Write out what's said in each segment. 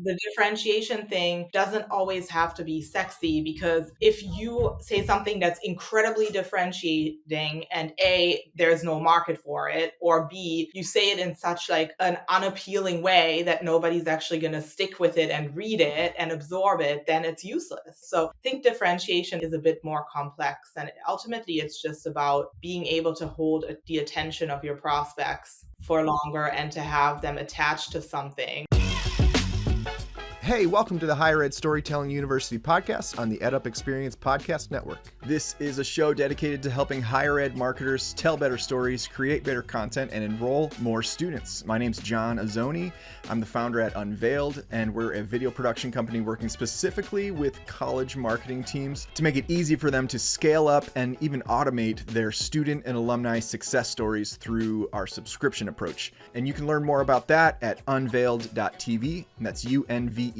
the differentiation thing doesn't always have to be sexy, because if you say something that's incredibly differentiating and A, there's no market for it, or B, you say it in such like an unappealing way that nobody's actually going to stick with it and read it and absorb it, then it's useless. So I think differentiation is a bit more complex, and ultimately it's just about being able to hold the attention of your prospects for longer and to have them attached to something. Hey, welcome to the Higher Ed Storytelling University podcast on the EdUp Experience Podcast Network. This is a show dedicated to helping higher ed marketers tell better stories, create better content, and enroll more students. My name's John Azzoni. I'm the founder at Unveiled, and we're a video production company working specifically with college marketing teams to make it easy for them to scale up and even automate their student and alumni success stories through our subscription approach. And you can learn more about that at unveiled.tv, and that's UNVEILD.tv.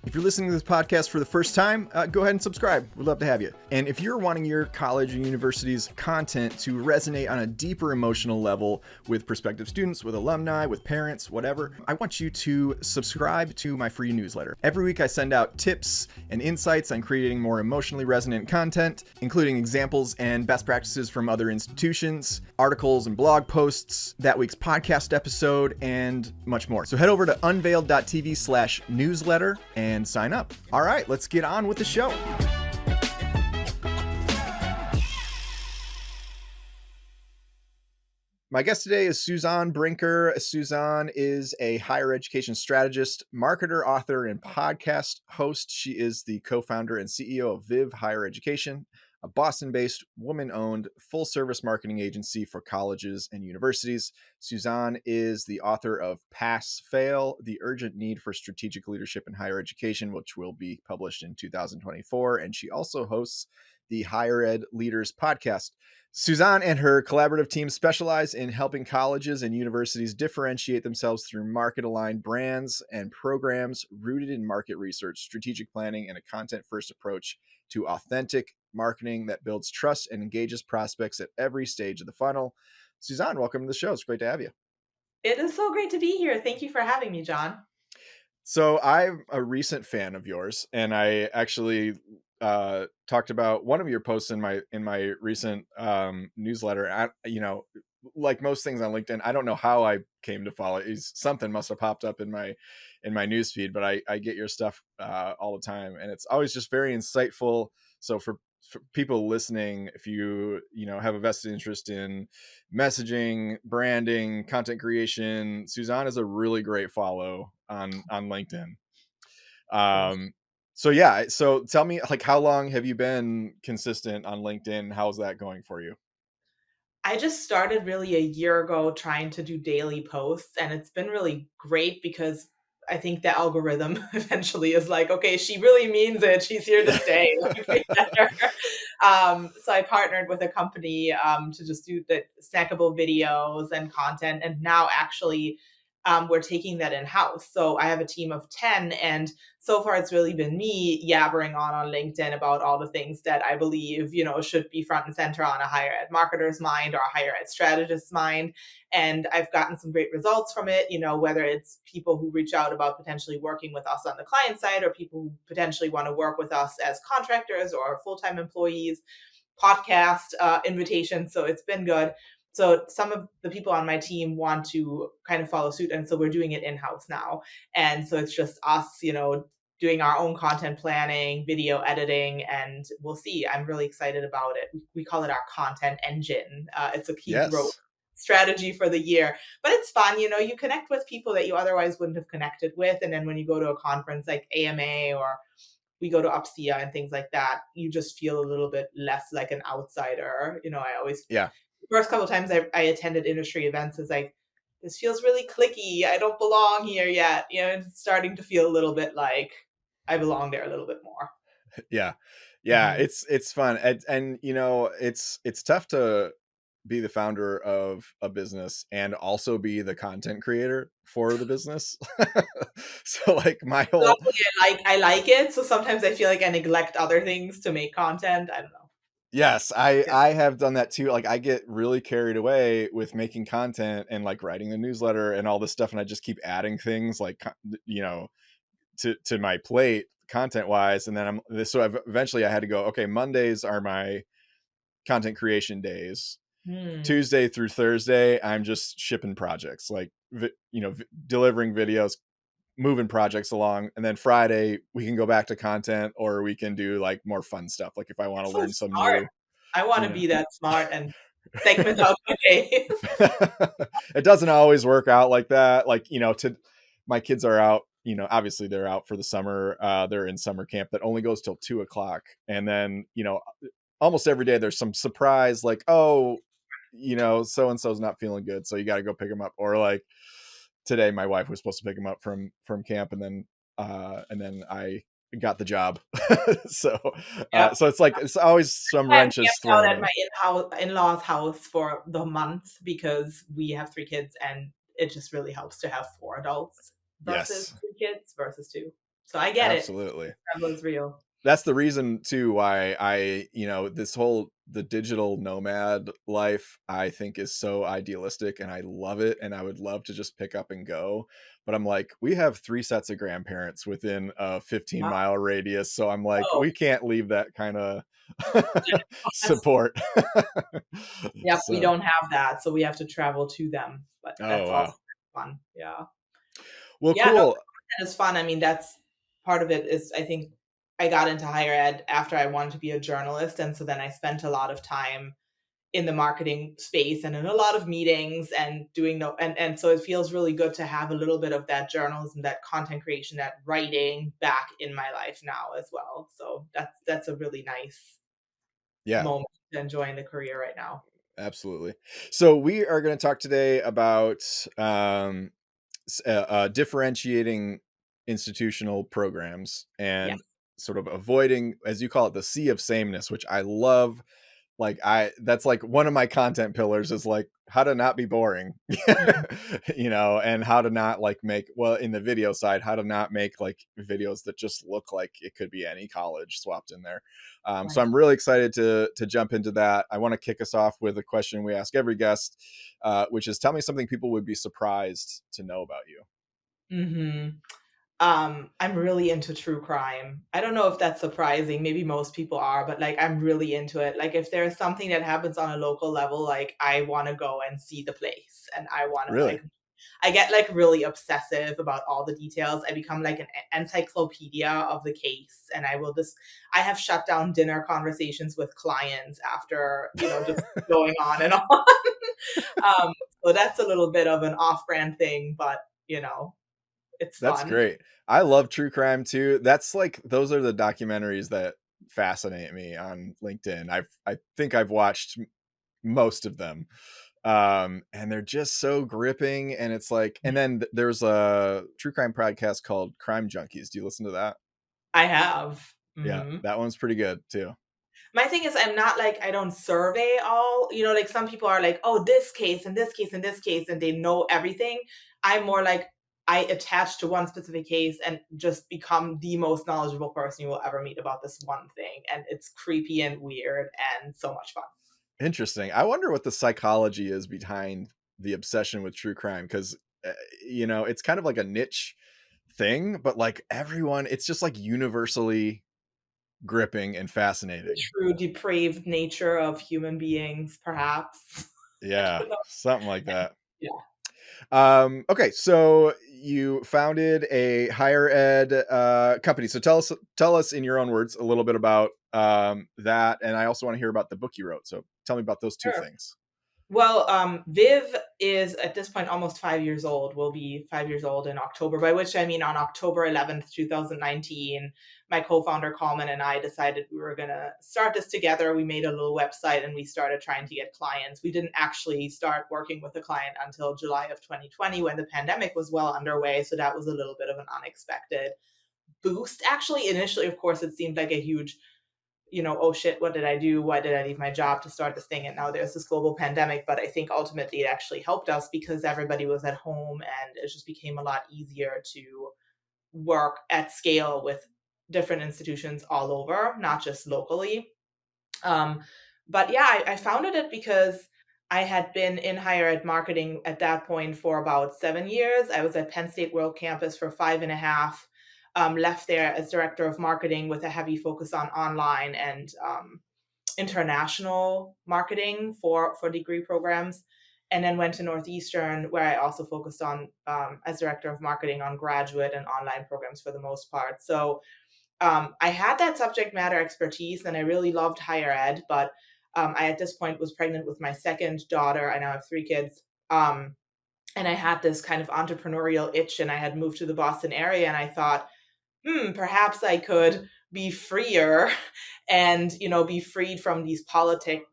If you're listening to this podcast for the first time, go ahead and subscribe. We'd love to have you. And if you're wanting your college and university's content to resonate on a deeper emotional level with prospective students, with alumni, with parents, whatever, I want you to subscribe to my free newsletter. Every week I send out tips and insights on creating more emotionally resonant content, including examples and best practices from other institutions, articles and blog posts, that week's podcast episode, and much more. So head over to unveiled.tv/newsletter and sign up. All right, let's get on with the show. My guest today is Suzan Brinker. Suzan is a higher education strategist, marketer, author, and podcast host. She is the co-founder and CEO of Viv Higher Education, a Boston-based, woman-owned, full-service marketing agency for colleges and universities. Suzan is the author of Pass Fail: The Urgent Need for Strategic Leadership in Higher Education, which will be published in 2024. And she also hosts the Higher Ed Leaders podcast. Suzan and her collaborative team specialize in helping colleges and universities differentiate themselves through market-aligned brands and programs rooted in market research, strategic planning, and a content-first approach to authentic marketing that builds trust and engages prospects at every stage of the funnel. Suzan, welcome to the show. It's great to have you. It is so great to be here. Thank you for having me, John. So I'm a recent fan of yours, and I actually talked about one of your posts in my recent newsletter. Like most things on LinkedIn, I don't know how I came to follow. Something must have popped up in my newsfeed, but I get your stuff all the time, and it's always just very insightful. So for people listening, if you have a vested interest in messaging, branding, content creation, Suzan is a really great follow on LinkedIn. So yeah, so tell me, like, how long have you been consistent on LinkedIn? How's that going for you? I just started really a year ago trying to do daily posts, and it's been really great because I think the algorithm eventually is like, okay, she really means it. She's here to stay. Like, we get her. So I partnered with a company to just do the snackable videos and content, and now actually we're taking that in house. So I have a team of 10, and so far it's really been me yabbering on LinkedIn about all the things that I believe, should be front and center on a higher ed marketer's mind or a higher ed strategist's mind. And I've gotten some great results from it, whether it's people who reach out about potentially working with us on the client side, or people who potentially want to work with us as contractors or full-time employees, podcast invitations. So it's been good. So some of the people on my team want to kind of follow suit. And so we're doing it in-house now. And so it's just us, doing our own content planning, video editing, and we'll see. I'm really excited about it. We call it our content engine. It's a key growth strategy for the year, but it's fun. You connect with people that you otherwise wouldn't have connected with. And then when you go to a conference like AMA, or we go to UPSIA and things like that, you just feel a little bit less like an outsider. I always, the first couple of times I attended industry events, is like, this feels really cliquey. I don't belong here yet. It's starting to feel a little bit like I belong there a little bit more. Yeah. Mm-hmm. It's fun. And it's tough to be the founder of a business and also be the content creator for the business. So like my whole, Luckily, I like it. So sometimes I feel like I neglect other things to make content. I don't know. Yes, I Yeah. I have done that too. Like I get really carried away with making content and like writing the newsletter and all this stuff, and I just keep adding things like you know to my plate content wise, and then eventually I had to go. Okay, Mondays are my content creation days. Hmm. Tuesday through Thursday, I'm just shipping projects, like delivering videos, moving projects along, and then Friday we can go back to content, or we can do like more fun stuff. Like if I want to That's so learn some smart. new, I wanna you know, be that smart and segment out my days. it doesn't always work out like that. Like, to my kids are out, obviously they're out for the summer. They're in summer camp that only goes till 2 o'clock. And then, almost every day there's some surprise, like, oh, so and so's not feeling good. So you got to go pick them up. Or like today, my wife was supposed to pick him up from camp, and then I got the job. so, Yep. so it's like, it's always some I'm wrenches camped out thrown at my in. in-law's house for the month because we have 3 kids, and it just really helps to have 4 adults versus Yes, 3 kids versus 2. So I get it. absolutely. Travel is real. That's the reason too why this whole the digital nomad life I think is so idealistic, and I love it, and I would love to just pick up and go. But I'm like, we have 3 sets of grandparents within a 15-mile radius, so I'm like, Oh, we can't leave that kind of that's support. yep, we So, don't have that, so we have to travel to them, but oh that's also wow. fun. Yeah. Well, Yeah, no, cool. content is fun. I mean, that's part of it is I think I got into higher ed after I wanted to be a journalist, and so then I spent a lot of time in the marketing space and in a lot of meetings and doing no and so it feels really good to have a little bit of that journalism, that content creation, that writing back in my life now as well. So that's a really nice Yeah. moment to enjoy in the career right now. Absolutely. So we are going to talk today about um, differentiating institutional programs Yes. and sort of avoiding, as you call it, the sea of sameness, which I love. Like that's like one of my content pillars is like how to not be boring, Mhm. and how to not like make, well, in the video side, how to not make like videos that just look like it could be any college swapped in there. So Right. I'm really excited to jump into that. I want to kick us off with a question we ask every guest, which is, tell me something people would be surprised to know about you. Mhm. I'm really into true crime. I don't know if that's surprising. Maybe most people are, but like I'm really into it. Like if there's something that happens on a local level, like I want to go and see the place, and I want to Really? like I get like really obsessive about all the details. I become like an encyclopedia of the case, and I have shut down dinner conversations with clients after, just going on and on. um, so that's a little bit of an off-brand thing, but it's That's fun. great. I love true crime too. That's like, those are the documentaries that fascinate me on LinkedIn. I think I've watched most of them. And they're just so gripping, and it's like, and then there's a true crime podcast called Crime Junkies. Do you listen to that? I have. Yeah, Mhm. that one's pretty good too. My thing is I'm not like I don't survey all, like some people are like, "Oh, this case and this case and this case," and they know everything. I'm more like I attach to one specific case and just become the most knowledgeable person you will ever meet about this one thing, and it's creepy and weird and so much fun. Interesting. I wonder what the psychology is behind the obsession with true crime, because it's kind of like a niche thing, but like everyone, it's just like universally gripping and The fascinating. true depraved nature of human beings, perhaps. I Yeah, don't know. something like that. Yeah, Okay, so you founded a higher ed company. So tell us in your own words a little bit about that, and I also want to hear about the book you wrote. So tell me about those two sure. things. Well, Viv is at this point almost 5 years old. Will be 5 years old in October, by which I mean on October 11th, 2019, my co-founder Coleman and I decided we were gonna start this together. We made a little website and we started trying to get clients. We didn't actually start working with a client until July of 2020 when the pandemic was well underway. So that was a little bit of an unexpected boost. Actually, initially, of course, it seemed like a huge oh shit, what did I do? Why did I leave my job to start this thing? And now there's this global pandemic. But I think ultimately it actually helped us because everybody was at home and it just became a lot easier to work at scale with different institutions all over, not just locally. Um, But yeah, I founded it because I had been in higher ed marketing at that point for about 7 years. I was at Penn State World Campus for 5.5. Left there as director of marketing with a heavy focus on online and international marketing for degree programs, and then went to Northeastern, where I also focused on as director of marketing on graduate and online programs for the most part. So I had that subject matter expertise, and I really loved higher ed. But I at this point was pregnant with my second daughter. I now have 3 kids. And I had this kind of entrepreneurial itch, and I had moved to the Boston area, and I thought, perhaps I could be freer and, be freed from these politics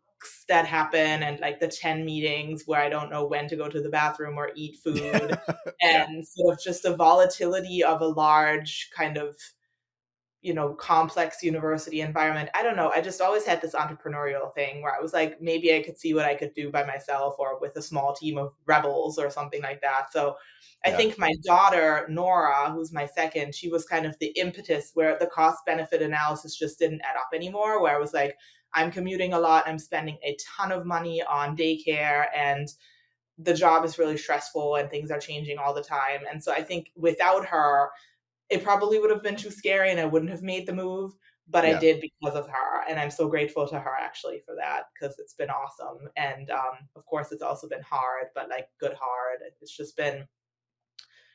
that happen and like the 10 meetings where I don't know when to go to the bathroom or eat food, Yeah. and sort of just the volatility of a large kind of complex university environment. I don't know. I just always had this entrepreneurial thing where I was like, maybe I could see what I could do by myself or with a small team of rebels or something like that. So I Yeah. think my daughter, Nora, who's my second, she was kind of the impetus where the cost benefit analysis just didn't add up anymore. Where I was like, I'm commuting a lot, I'm spending a ton of money on daycare, and the job is really stressful and things are changing all the time. And so I think without her, it probably would have been too scary and I wouldn't have made the move, but I Yeah. did because of her, and I'm so grateful to her actually for that because it's been awesome. And of course, it's also been hard, but like good hard. It's just been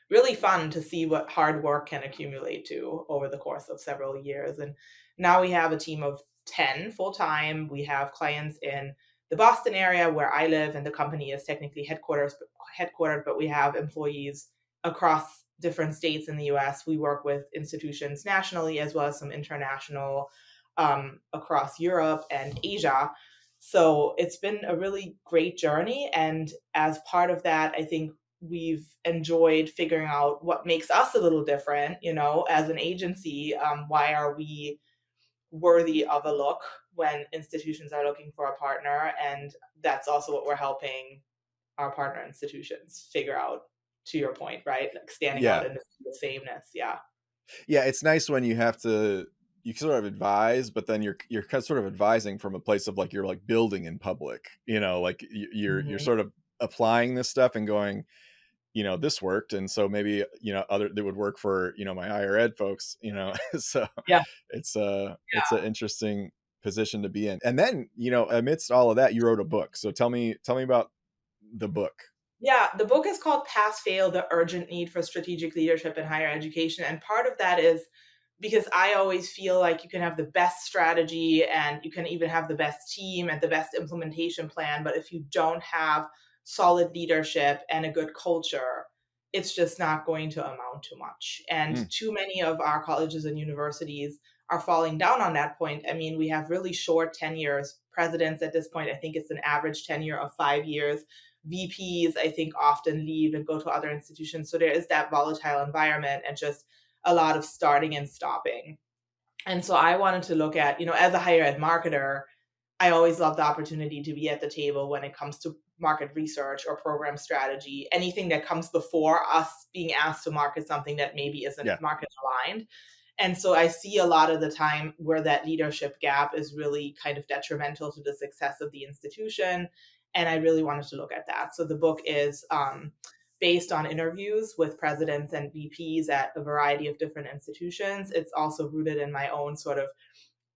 really fun to see what hard work can accumulate to over the course of several years. And now we have a team of 10 full time. We have clients in the Boston area where I live, and the company is technically headquartered, but we have employees across different states in the US. We work with institutions nationally as well as some international across Europe and Asia. So it's been a really great journey. And as part of that, I think we've enjoyed figuring out what makes us a little different, as an agency. Why are we worthy of a look when institutions are looking for a partner? And that's also what we're helping our partner institutions figure out, to your point, right? Like standing out Yeah. in the sameness. Yeah. Yeah, it's nice when you sort of advise, but then you're kind of sort of advising from a place of like you're like building in public, like you're Mhm. sort of applying this stuff and going, this worked, and so maybe other that would work for my higher ed folks, so Yeah. it's an interesting position to be in. And then amidst all of that, you wrote a book. So tell me about the book. Yeah, the book is called Pass Fail: The Urgent Need for Strategic Leadership in Higher Education. And part of that is because I always feel like you can have the best strategy and you can even have the best team and the best implementation plan. But if you don't have solid leadership and a good culture, it's just not going to amount to much. And Mm, too many of our colleges and universities are falling down on that point. I mean, we have really short tenures. Presidents at this point, I think it's an average tenure of 5 years. VPs, I think, often leave and go to other institutions. So there is that volatile environment and just a lot of starting and stopping. And so I wanted to look at, as a higher ed marketer, I always love the opportunity to be at the table when it comes to market research or program strategy, anything that comes before us being asked to market something that maybe isn't yeah, market aligned. And so I see a lot of the time where that leadership gap is really kind of detrimental to the success of the institution. And I really wanted to look at that. So the book is based on interviews with presidents and VPs at a variety of different institutions. It's also rooted in my own sort of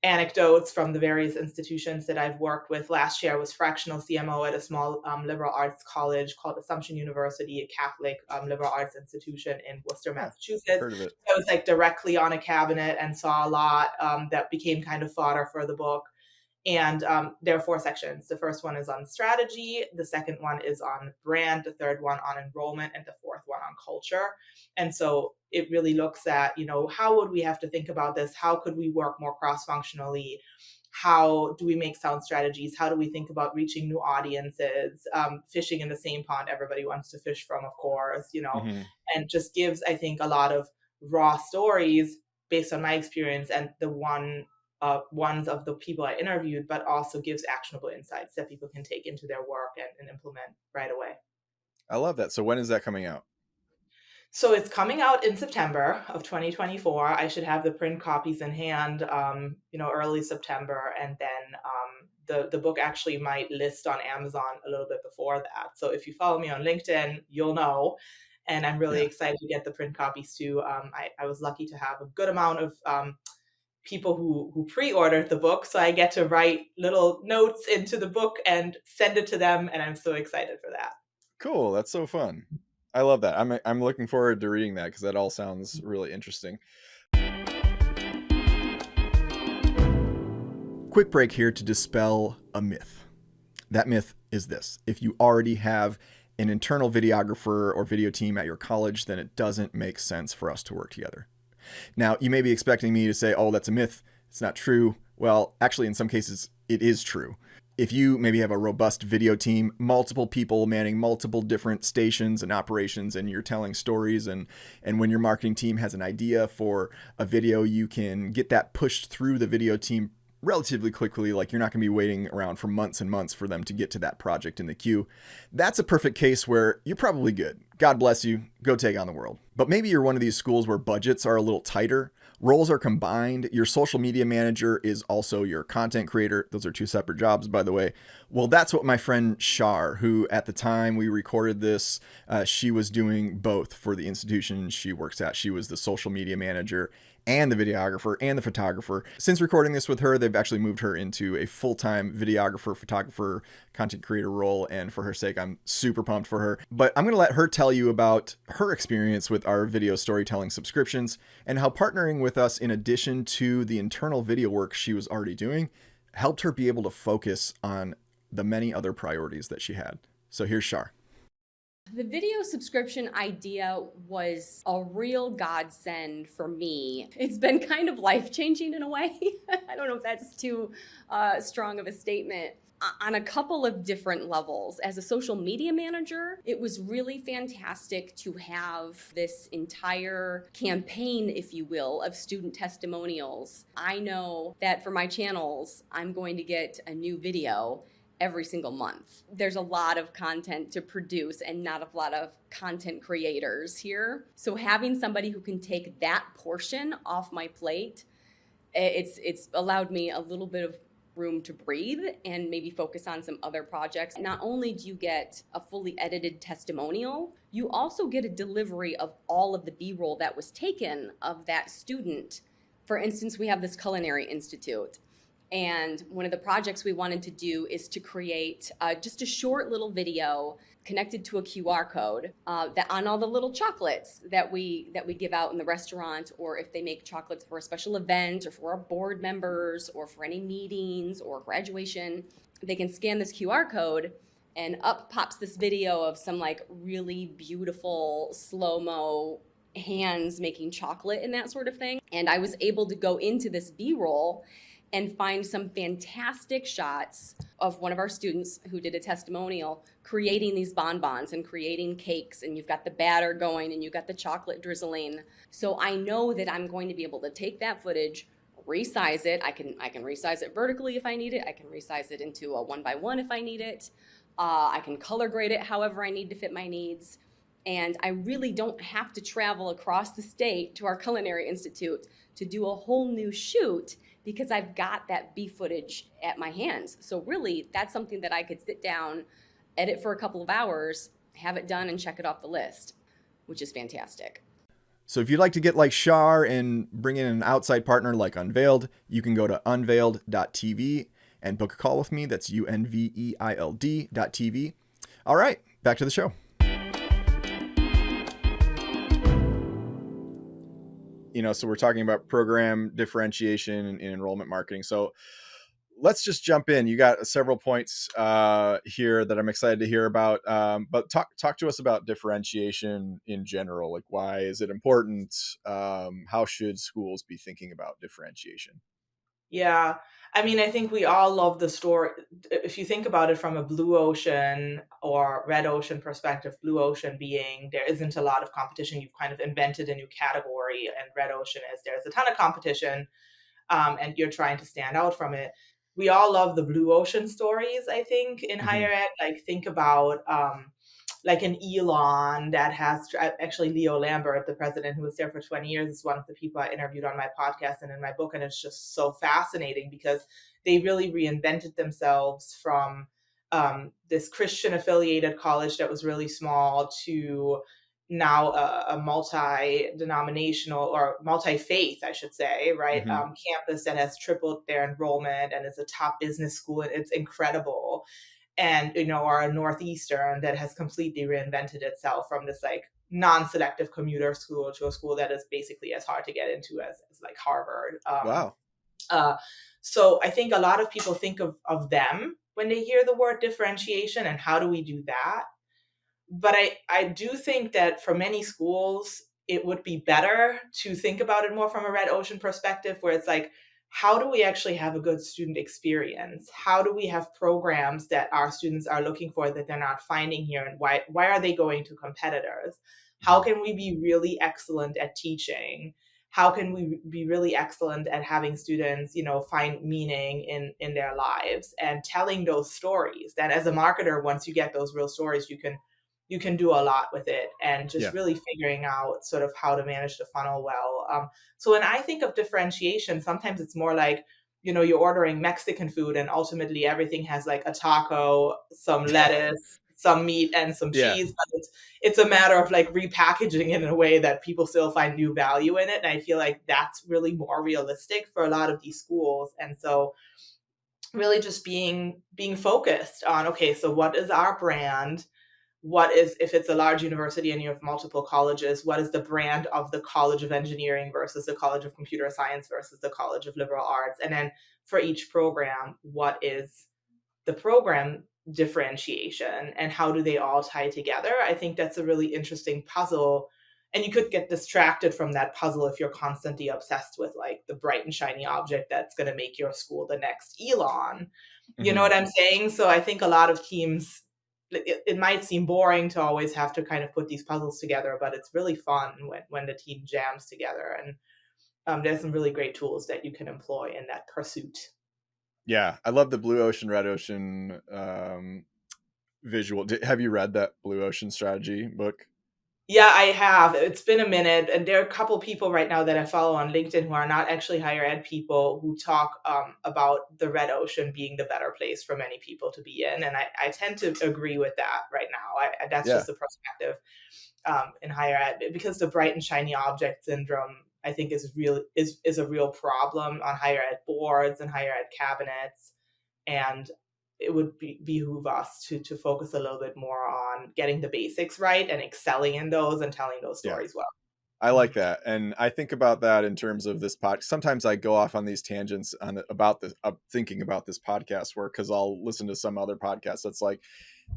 anecdotes from the various institutions that I've worked with. Last year I was fractional CMO at a small liberal arts college called Assumption University, a Catholic liberal arts institution in Worcester, huh, Massachusetts. heard of it. I was like directly on a cabinet and saw a lot that became kind of fodder for the book. And there are 4 sections. The first one is on strategy. The second one is on brand. The third one on enrollment, and the fourth one on culture. And so it really looks at, how would we have to think about this? How could we work more cross functionally? How do we make sound strategies? How do we think about reaching new audiences? Fishing in the same pond everybody wants to fish from, of course, Hmm. and just gives, I think, a lot of raw stories based on my experience and the ones of the people I interviewed, but also gives actionable insights that people can take into their work and implement right away. I love that. So when is that coming out? So it's coming out in September of 2024. I should have the print copies in hand, early September, and then the book actually might list on Amazon a little bit before that. So if you follow me on LinkedIn, you'll know. And I'm really Yeah. excited to get the print copies too. I was lucky to have a good amount of people who pre-ordered the book, so I get to write little notes into the book and send it to them, and I'm so excited for that. Cool. That's so fun. I love that. I'm looking forward to reading that because that all sounds really interesting. Quick break here to dispel a myth. That myth is this: if you already have an internal videographer or video team at your college, then it doesn't make sense for us to work together. Now, you may be expecting me to say, oh, that's a myth. It's not true. Well, actually, in some cases, it is true. If you maybe have a robust video team, multiple people manning multiple different stations and operations, and you're telling stories, and when your marketing team has an idea for a video, you can get that pushed through the video team relatively quickly. Like, you're not going to be waiting around for months and months for them to get to that project in the queue. That's a perfect case where you're probably good. God bless you. Go take on the world. But maybe you're one of these schools where budgets are a little tighter. Roles are combined. Your social media manager is also your content creator. Those are two separate jobs, by the way. Well, that's what my friend Shar, who at the time we recorded this, she was doing both for the institution she works at. She was the social media manager and the videographer and the photographer. Since recording this with her, they've actually moved her into a full-time videographer, photographer, content creator role. And for her sake, I'm super pumped for her. But I'm going to let her tell you about her experience with our video storytelling subscriptions and how partnering with us, in addition to the internal video work she was already doing, helped her be able to focus on the many other priorities that she had. So here's Shar. The video subscription idea was a real godsend for me. It's been kind of life-changing in a way. I don't know if that's too strong of a statement. On a couple of different levels. As a social media manager, it was really fantastic to have this entire campaign, if you will, of student testimonials. I know that for my channels, I'm going to get a new video every single month. There's a lot of content to produce and not a lot of content creators here. So having somebody who can take that portion off my plate, it's allowed me a little bit of room to breathe and maybe focus on some other projects. Not only do you get a fully edited testimonial, you also get a delivery of all of the B-roll that was taken of that student. For instance, we have this culinary institute. And one of the projects we wanted to do is to create just a short little video connected to a QR code that on all the little chocolates that we give out in the restaurant, or if they make chocolates for a special event or for our board members or for any meetings or graduation, they can scan this QR code and up pops this video of some like really beautiful slow-mo hands making chocolate and that sort of thing. And I was able to go into this B-roll and find some fantastic shots of one of our students who did a testimonial creating these bonbons and creating cakes, and you've got the batter going and you've got the chocolate drizzling. So I know that I'm going to be able to take that footage, resize it. I can resize it vertically if I need it. I can resize it into a 1x1 if I need it. I can color grade it however I need to fit my needs. And I really don't have to travel across the state to our culinary institute to do a whole new shoot, because I've got that B footage at my hands. So really, that's something that I could sit down, edit for a couple of hours, have it done, and check it off the list, which is fantastic. So if you'd like to get like Shar and bring in an outside partner like Unveiled, you can go to unveiled.tv and book a call with me. That's unveiled.tv. All right, back to the show. So we're talking about program differentiation in enrollment marketing. So let's just jump in. You got several points here that I'm excited to hear about. But talk to us about differentiation in general. Like, why is it important? How should schools be thinking about differentiation? Yeah. I mean, I think we all love the story. If you think about it from a blue ocean or red ocean perspective, blue ocean being there isn't a lot of competition. You've kind of invented a new category, and red ocean is there's a ton of competition, and you're trying to stand out from it. We all love the blue ocean stories, I think, in Mm-hmm. higher ed. Like, think about like an Elon that has actually Leo Lambert, the president who was there for 20 years, is one of the people I interviewed on my podcast and in my book. And it's just so fascinating because they really reinvented themselves from this Christian affiliated college that was really small to now a multi-denominational or multi-faith, I should say, right? Mm-hmm. Campus that has tripled their enrollment and is a top business school. It's incredible. And, or a Northeastern that has completely reinvented itself from this like non-selective commuter school to a school that is basically as hard to get into as like Harvard. Wow. Uh, so I think a lot of people think of them when they hear the word differentiation and how do we do that? But I do think that for many schools, it would be better to think about it more from a red ocean perspective, where it's like, how do we actually have a good student experience? How do we have programs that our students are looking for that they're not finding here? And why are they going to competitors? How can we be really excellent at teaching? How can we be really excellent at having students, find meaning in their lives and telling those stories that as a marketer, once you get those real stories, you can do a lot with it, and just Yeah. really figuring out sort of how to manage the funnel well. So when I think of differentiation, sometimes it's more like, you're ordering Mexican food and ultimately everything has like a taco, some lettuce, some meat and some Yeah. cheese, but it's a matter of like repackaging it in a way that people still find new value in it. And I feel like that's really more realistic for a lot of these schools. And so really just being focused on, okay, so what is our brand? What is, if it's a large university and you have multiple colleges, what is the brand of the College of Engineering versus the College of Computer Science versus the College of Liberal Arts? And then for each program, what is the program differentiation and how do they all tie together? I think that's a really interesting puzzle. And you could get distracted from that puzzle if you're constantly obsessed with like the bright and shiny object that's going to make your school the next Elon. You know Mm-hmm. what I'm saying? So I think a lot of teams, it might seem boring to always have to kind of put these puzzles together, but it's really fun when the team jams together. And there's some really great tools that you can employ in that pursuit. Yeah, I love the blue ocean, red ocean visual. Have you read that blue ocean strategy book? Yeah, I have. It's been a minute, and there are a couple people right now that I follow on LinkedIn who are not actually higher ed people who talk about the red ocean being the better place for many people to be in, and I tend to agree with that right now. That's Yeah. just the perspective in higher ed, because the bright and shiny object syndrome, I think, is a real problem on higher ed boards and higher ed cabinets, and it would behoove us to focus a little bit more on getting the basics right and excelling in those and telling those Yeah. stories well. I like that. And I think about that in terms of this pod. Sometimes I go off on these tangents about this, thinking about this podcast work, because I'll listen to some other podcast that's like,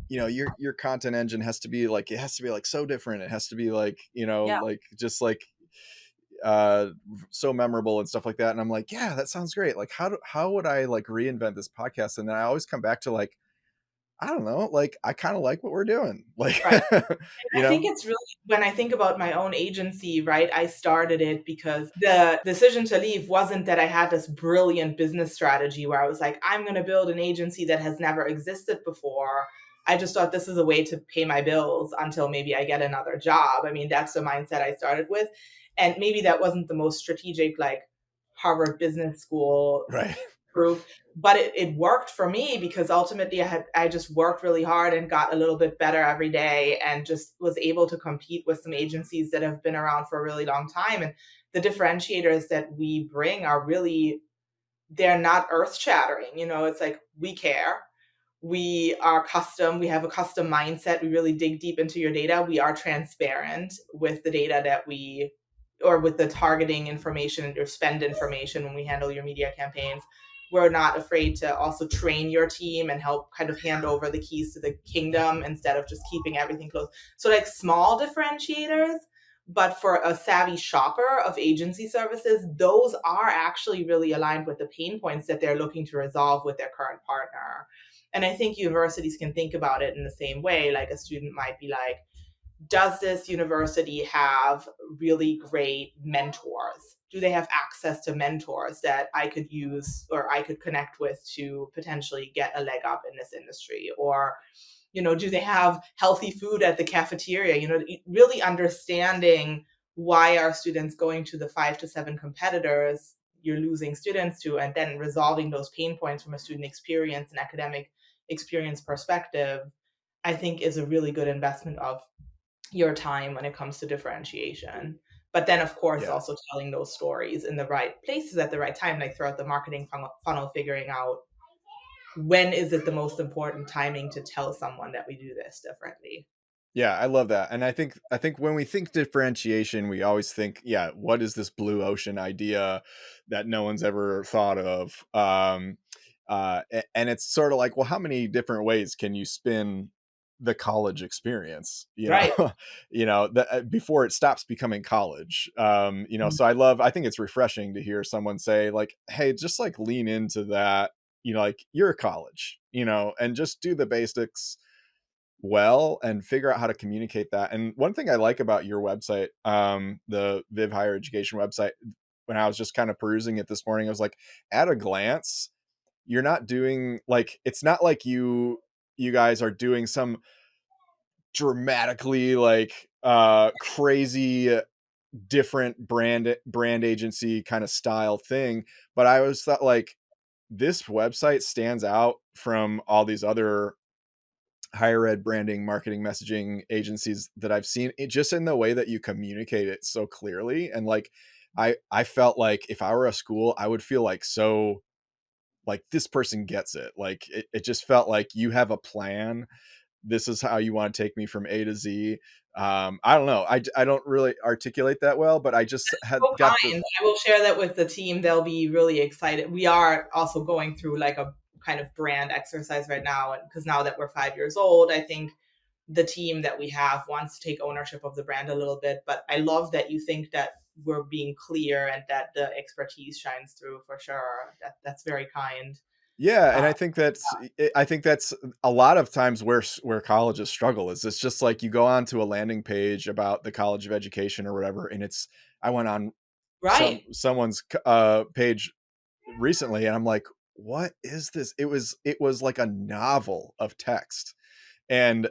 your content engine has to be like, it has to be like so different. It has to be like, Yeah. like just like so memorable and stuff like that. And I'm like, yeah, that sounds great. Like how would I like reinvent this podcast? And then I always come back to like, I don't know, like I kind of like what we're doing. Like, Right. I think it's really, when I think about my own agency, right, I started it because the decision to leave wasn't that I had this brilliant business strategy where I was like, I'm going to build an agency that has never existed before. I just thought this is a way to pay my bills until maybe I get another job. I mean, that's the mindset I started with. And maybe that wasn't the most strategic, like Harvard Business School right. proof, but it worked for me because ultimately I just worked really hard and got a little bit better every day and just was able to compete with some agencies that have been around for a really long time. And the differentiators that we bring are really, they're not earth shattering. It's like, we care. We are custom. We have a custom mindset. We really dig deep into your data. We are transparent with the data or with the targeting information and your spend information when we handle your media campaigns. We're not afraid to also train your team and help kind of hand over the keys to the kingdom instead of just keeping everything close. So like small differentiators, but for a savvy shopper of agency services, those are actually really aligned with the pain points that they're looking to resolve with their current partner. And I think universities can think about it in the same way. Like a student might be like, does this university have really great mentors? Do they have access to mentors that I could use or I could connect with to potentially get a leg up in this industry? Or Do they have healthy food at the cafeteria? Really understanding why are students going to the 5 to 7 competitors you're losing students to, and then resolving those pain points from a student experience and academic experience perspective, I think is a really good investment of your time when it comes to differentiation. But then, of course, Yeah. also telling those stories in the right places at the right time, like throughout the marketing funnel, figuring out when is it the most important timing to tell someone that we do this differently. Yeah, I love that. And I think when we think differentiation, we always think, yeah, what is this blue ocean idea that no one's ever thought of? And it's sort of like, well, how many different ways can you spin the college experience? Right. Before it stops becoming college. Mhm. So I think it's refreshing to hear someone say, like, hey, just like lean into that, like you're a college, and just do the basics well and figure out how to communicate that. And one thing I like about your website, the Viv Higher Education website, when I was just kind of perusing it this morning, I was like, at a glance, you're not doing like, it's not like you guys are doing some dramatically like crazy different brand agency kind of style thing, but I always thought like this website stands out from all these other higher ed branding, marketing, messaging agencies that I've seen, it just in the way that you communicate it so clearly. And like, I felt like if I were a school, I would feel like, so like this person gets it. Like it just felt like you have a plan. This is how you want to take me from A to Z. I don't know. I don't really articulate that well, but I just had So got the, kind. I will share that with the team. They'll be really excited. We are also going through like a kind of brand exercise right now. And because now that we're 5 years old, I think the team that we have wants to take ownership of the brand a little bit. But I love that you think that we're being clear and that the expertise shines through for sure. That's very kind. yeah. And Uh, I think that's a lot of times where colleges struggle is it's just like you go on to a landing page about the College of Education or whatever, and I went on right. someone's page recently, and I'm like, what is this? It was like a novel of text, and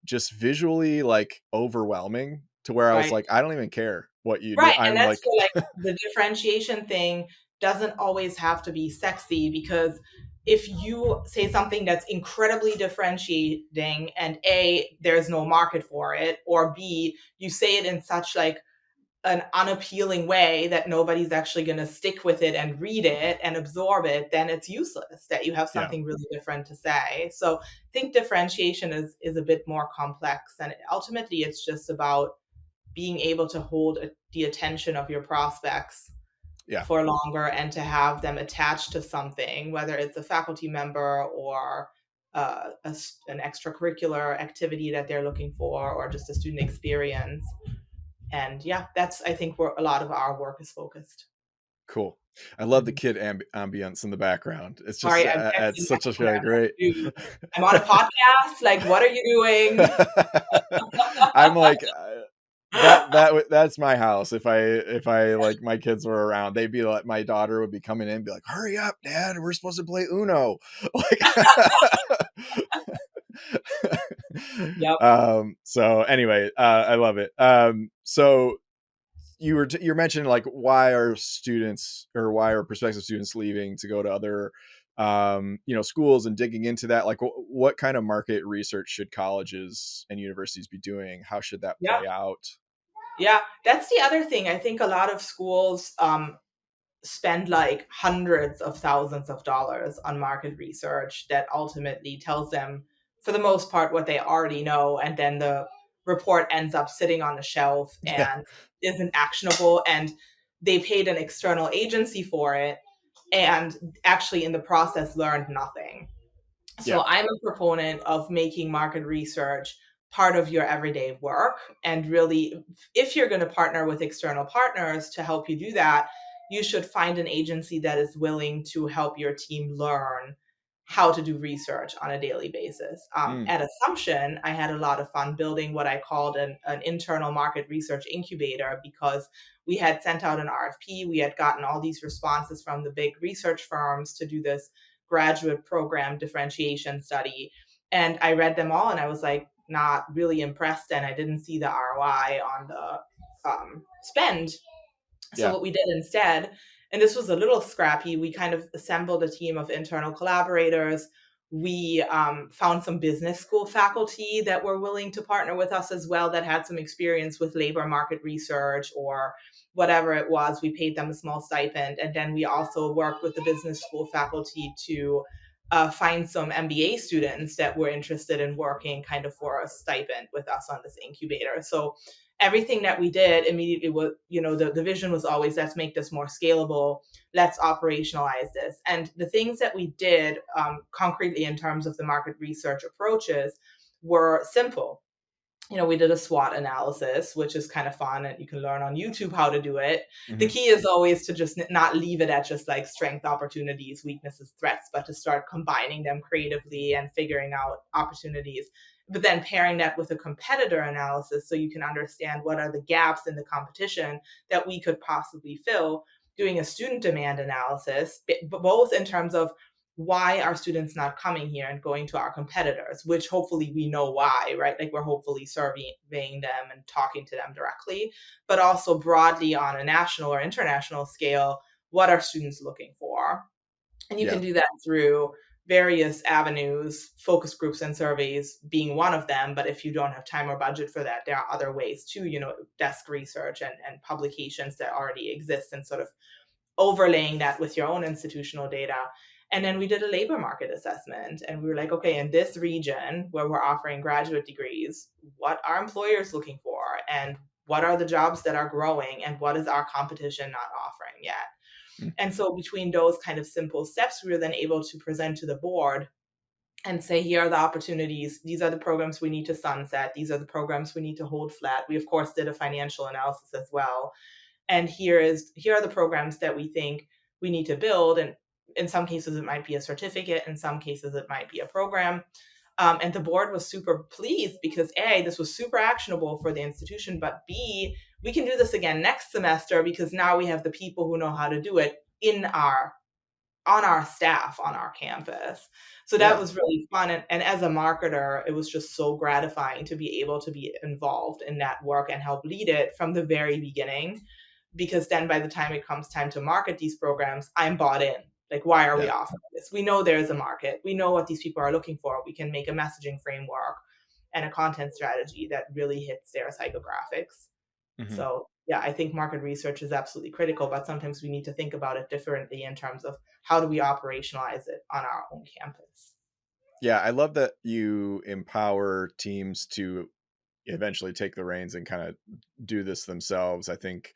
just visually like overwhelming to where I was Right. like, I don't even care what you do. Right, and I'm that's like, where, like, the differentiation thing doesn't always have to be sexy, because if you say something that's incredibly differentiating and A, there's no market for it, or B, you say it in such, like, an unappealing way that nobody's actually gonna stick with it and read it and absorb it, then it's useless that you have yeah, something really different to say. So, I think differentiation is a bit more complex, and ultimately, it's just about being able to hold the attention of your prospects yeah, for longer and to have them attached to something, whether it's a faculty member or an extracurricular activity that they're looking for, or just a student experience. And yeah, that's, I think, where a lot of our work is focused. cool. I love the Mhm. kid ambience in the background. It's just Sorry, I'm it's texting my such a phone. I'm like, great. dude, I'm on a podcast. Like, what are you doing? I'm like, that's my house. If I like my kids were around, they'd be like, my daughter would be coming in and be like, hurry up, dad, we're supposed to play Uno. Like, Yep. so anyway, I love it. So you're mentioning like, why are prospective students leaving to go to other schools, and digging into that, like what kind of market research should colleges and universities be doing? How should that Yeah. play out? Yeah. That's the other thing. I think a lot of schools spend like hundreds of thousands of dollars on market research that ultimately tells them, for the most part, what they already know. And then the report ends up sitting on the shelf Yeah, and isn't actionable. And they paid an external agency for it and actually, in the process, learned nothing. yeah, So I'm a proponent of making market research part of your everyday work. And really, if you're going to partner with external partners to help you do that, you should find an agency that is willing to help your team learn how to do research on a daily basis. mm, At Assumption, I had a lot of fun building what I called an internal market research incubator, because we had sent out an RFP. We had gotten all these responses from the big research firms to do this graduate program differentiation study. And I read them all and I was like not really impressed, and I didn't see the ROI on the spend. So Yeah. what we did instead, and this was a little scrappy, we kind of assembled a team of internal collaborators. We found some business school faculty that were willing to partner with us as well, that had some experience with labor market research or whatever it was. We paid them a small stipend. And then we also worked with the business school faculty to find some MBA students that were interested in working kind of for a stipend with us on this incubator. So everything that we did immediately was, the vision was always, let's make this more scalable, let's operationalize this. And the things that we did concretely in terms of the market research approaches were simple. We did a SWOT analysis, which is kind of fun, and you can learn on YouTube how to do it. The Hmm. key is always to just not leave it at just like strength, opportunities, weaknesses, threats, but to start combining them creatively and figuring out opportunities. But then pairing that with a competitor analysis so you can understand what are the gaps in the competition that we could possibly fill. Doing a student demand analysis, both in terms of why are students not coming here and going to our competitors, which hopefully we know why, right? Like we're hopefully surveying them and talking to them directly, but also broadly on a national or international scale, what are students looking for? And you Yeah. can do that through various avenues, focus groups and surveys being one of them. But if you don't have time or budget for that, there are other ways too, desk research and publications that already exist, and sort of overlaying that with your own institutional data. And then we did a labor market assessment, and we were like, okay, in this region where we're offering graduate degrees, what are employers looking for? And what are the jobs that are growing? And what is our competition not offering yet? Mm. And so between those kind of simple steps, we were then able to present to the board and say, here are the opportunities. These are the programs we need to sunset. These are the programs we need to hold flat. We, of course, did a financial analysis as well. And here are the programs that we think we need to build. And in some cases, it might be a certificate. In some cases, it might be a program. And the board was super pleased because A, this was super actionable for the institution, but B, we can do this again next semester because now we have the people who know how to do it on our staff on our campus. So that Yeah. was really fun. And as a marketer, it was just so gratifying to be able to be involved in that work and help lead it from the very beginning. Because then by the time it comes time to market these programs, I'm bought in. Like, why are we Yeah. offering this? We know there's a market. We know what these people are looking for. We can make a messaging framework and a content strategy that really hits their psychographics. Hmm. So yeah, I think market research is absolutely critical, but sometimes we need to think about it differently in terms of how do we operationalize it on our own campus. Yeah. I love that you empower teams to eventually take the reins and kind of do this themselves. I think,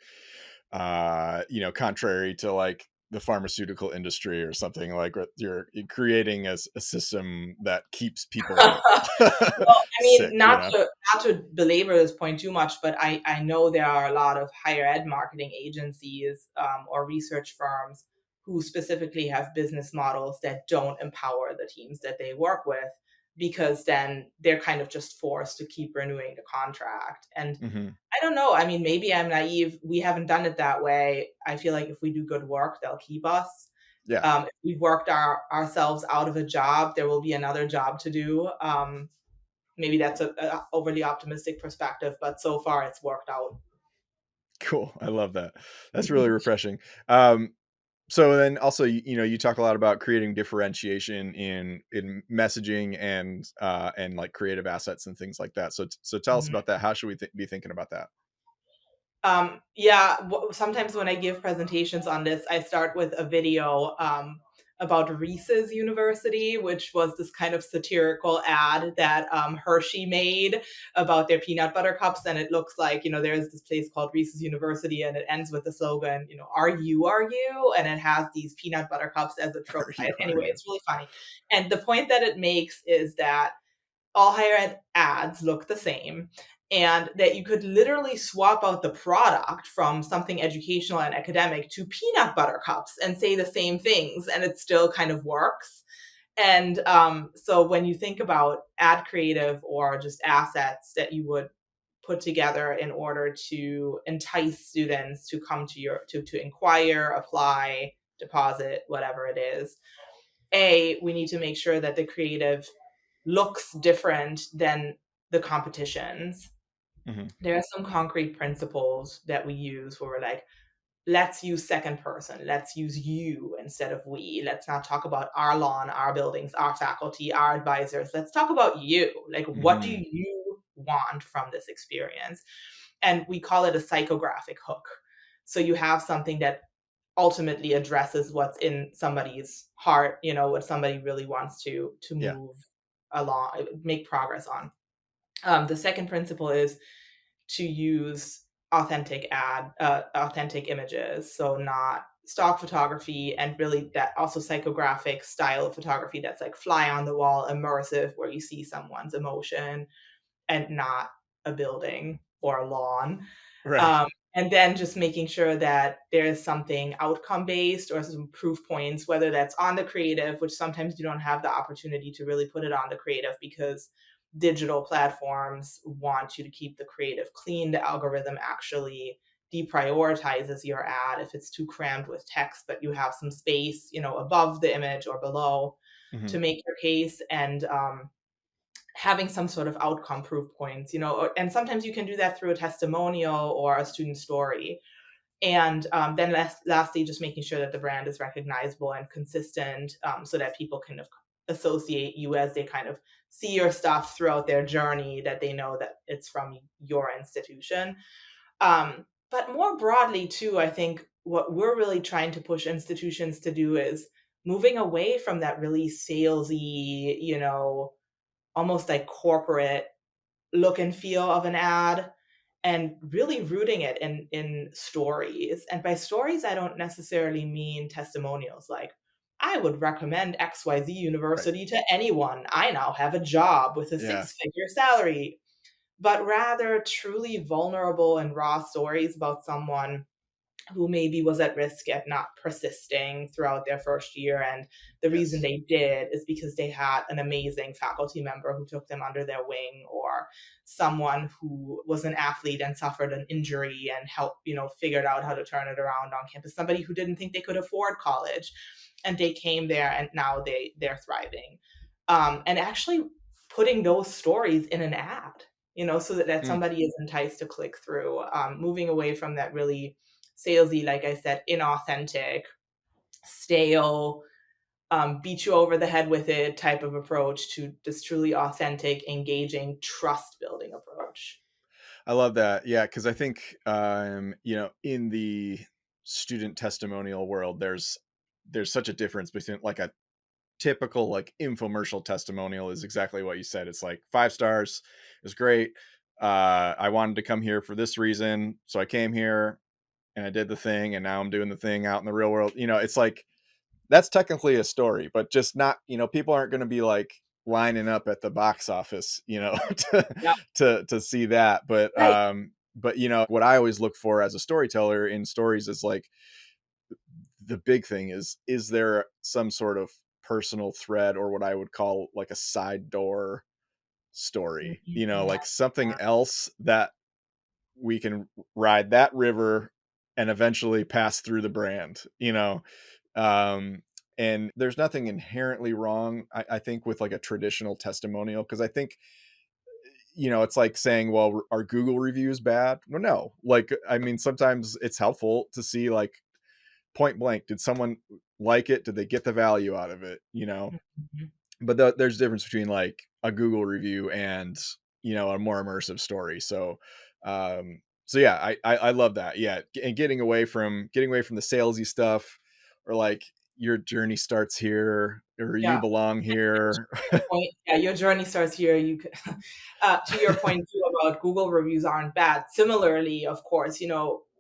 contrary to like the pharmaceutical industry or something, like you're creating a system that keeps people Well, I mean, sick, not to belabor this point too much, but I know there are a lot of higher ed marketing agencies or research firms who specifically have business models that don't empower the teams that they work with, because then they're kind of just forced to keep renewing the contract. And Hmm. I don't know. I mean, maybe I'm naive. We haven't done it that way. I feel like if we do good work, they'll keep us. Yeah. If we've worked ourselves out of a job, there will be another job to do. Maybe that's a overly optimistic perspective, but so far it's worked out. Cool. I love that. That's really refreshing. So then also, you talk a lot about creating differentiation in messaging and like creative assets and things like that. So tell us Mhm. about that. How should we be thinking about that? Yeah, sometimes when I give presentations on this, I start with a video about Reese's University, which was this kind of satirical ad that Hershey made about their peanut butter cups. And it looks like, there's this place called Reese's University, and it ends with the slogan, are you? And it has these peanut butter cups as a trope. Are you? Are Anyway, you? it's really funny. And the point that it makes is that all higher ed ads look the same, and that you could literally swap out the product from something educational and academic to peanut butter cups and say the same things, and it still kind of works. And so when you think about ad creative or just assets that you would put together in order to entice students to come to to inquire, apply, deposit, whatever it is, we need to make sure that the creative looks different than the competitions, Mhm. there are some concrete principles that we use where we're like, let's use second person. Let's use you instead of we. Let's not talk about our lawn, our buildings, our faculty, our advisors. Let's talk about you. Like, what do Mhm. you want from this experience? And we call it a psychographic hook. So you have something that ultimately addresses what's in somebody's heart, what somebody really wants to Yeah. move along, make progress on. The second principle is to use authentic images, so not stock photography, and really that also psychographic style of photography that's like fly on the wall, immersive, where you see someone's emotion and not a building or a lawn. Right. Um, and then just making sure that there's something outcome based or some proof points, whether that's on the creative, which sometimes you don't have the opportunity to really put it on the creative because digital platforms want you to keep the creative clean. The algorithm actually deprioritizes your ad if it's too crammed with text, but you have some space, above the image or below to Mhm. make your case. And having some sort of outcome proof points, and sometimes you can do that through a testimonial or a student story. And then lastly, just making sure that the brand is recognizable and consistent, so that people can associate you as they kind of see your stuff throughout their journey, that they know that it's from your institution. But more broadly, too, I think what we're really trying to push institutions to do is moving away from that really salesy, almost like corporate look and feel of an ad, and really rooting it in stories. And by stories, I don't necessarily mean testimonials like, I would recommend XYZ Right. university to anyone. I now have a job with a Yeah. six-figure salary, but rather truly vulnerable and raw stories about someone who maybe was at risk at not persisting throughout their first year. And the reason Yes. they did is because they had an amazing faculty member who took them under their wing, or someone who was an athlete and suffered an injury and helped, figured out how to turn it around on campus. Somebody who didn't think they could afford college and they came there and now they're thriving. And actually putting those stories in an ad, so that Mm. somebody is enticed to click through, moving away from that really salesy, like I said, inauthentic, stale, beat you over the head with it type of approach to this truly authentic, engaging, trust building approach. I love that. Yeah, because I think in the student testimonial world, there's such a difference between like a typical like infomercial testimonial is exactly what you said. It's like 5 stars, it was great. I wanted to come here for this reason, so I came here and I did the thing, and now I'm doing the thing out in the real world. It's like that's technically a story, but just not, people aren't going to be like lining up at the box office, to Yeah, to see that. right. But what I always look for as a storyteller in stories is like the big thing is there some sort of personal thread or what I would call like a side door story, Mhm. like something else that we can ride that river and eventually pass through the brand, um, and there's nothing inherently wrong, I think, with like a traditional testimonial, because I think, it's like saying, well, are Google reviews bad? Well, no. Like, I mean, sometimes it's helpful to see like point blank, did someone like it? Did they get the value out of it? Mhm. But there's a difference between like a Google review and a more immersive story. So yeah, I love that. Yeah, and getting away from the salesy stuff, or like your journey starts here, or you Yeah. belong here. Your point, yeah, your journey starts here. To your point too about Google reviews aren't bad. Similarly, of course,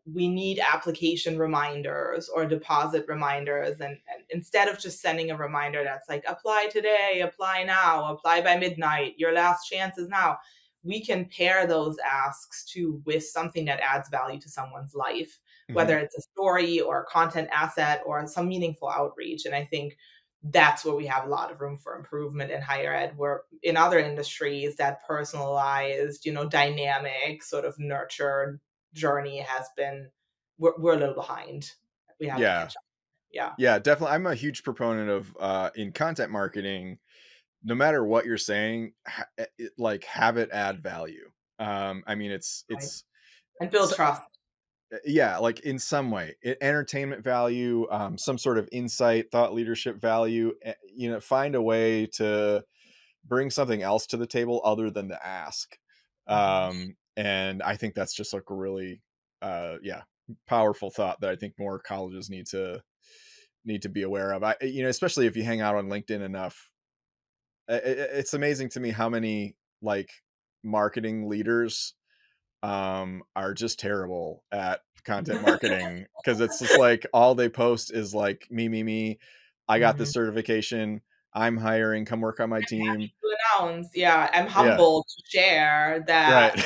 we need application reminders or deposit reminders, and instead of just sending a reminder that's like apply today, apply now, apply by midnight, your last chance is now. We can pair those asks to with something that adds value to someone's life, Mhm. whether it's a story or a content asset or some meaningful outreach. And I think that's where we have a lot of room for improvement in higher ed, where in other industries that personalized, dynamic sort of nurtured journey has been, we're a little behind. We have to Yeah. catch up. Yeah. Yeah, definitely. I'm a huge proponent of in content marketing, no matter what you're saying, like have it add value. I mean, Right. it's And build trust. yeah, like in some way, entertainment value, some sort of insight, thought leadership value. You know, find a way to bring something else to the table other than the ask. Mhm. And I think that's just like a really, yeah, powerful thought that I think more colleges need to be aware of. You know, especially if you hang out on LinkedIn enough, it's amazing to me how many like marketing leaders are just terrible at content marketing, because it's just like all they post is like me, I got this Mhm. certification, I'm hiring, come work on my team. To announce, yeah, I'm Yeah, humbled to share right. that.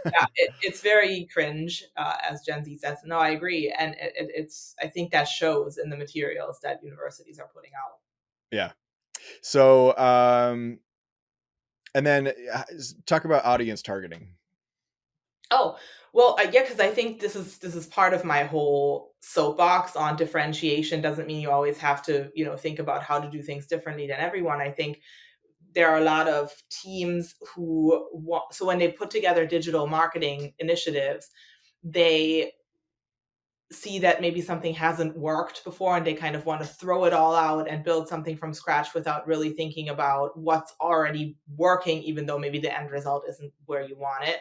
Yeah, it's very cringe, as Gen Z says. No, I agree, and it's I think that shows in the materials that universities are putting out. Yeah. So and then talk about audience targeting. Oh, well, yeah, because I think this is part of my whole soapbox on differentiation. Doesn't mean you always have to, think about how to do things differently than everyone. I think there are a lot of teams who want, so when they put together digital marketing initiatives, they see that maybe something hasn't worked before and they kind of want to throw it all out and build something from scratch without really thinking about what's already working, even though maybe the end result isn't where you want it.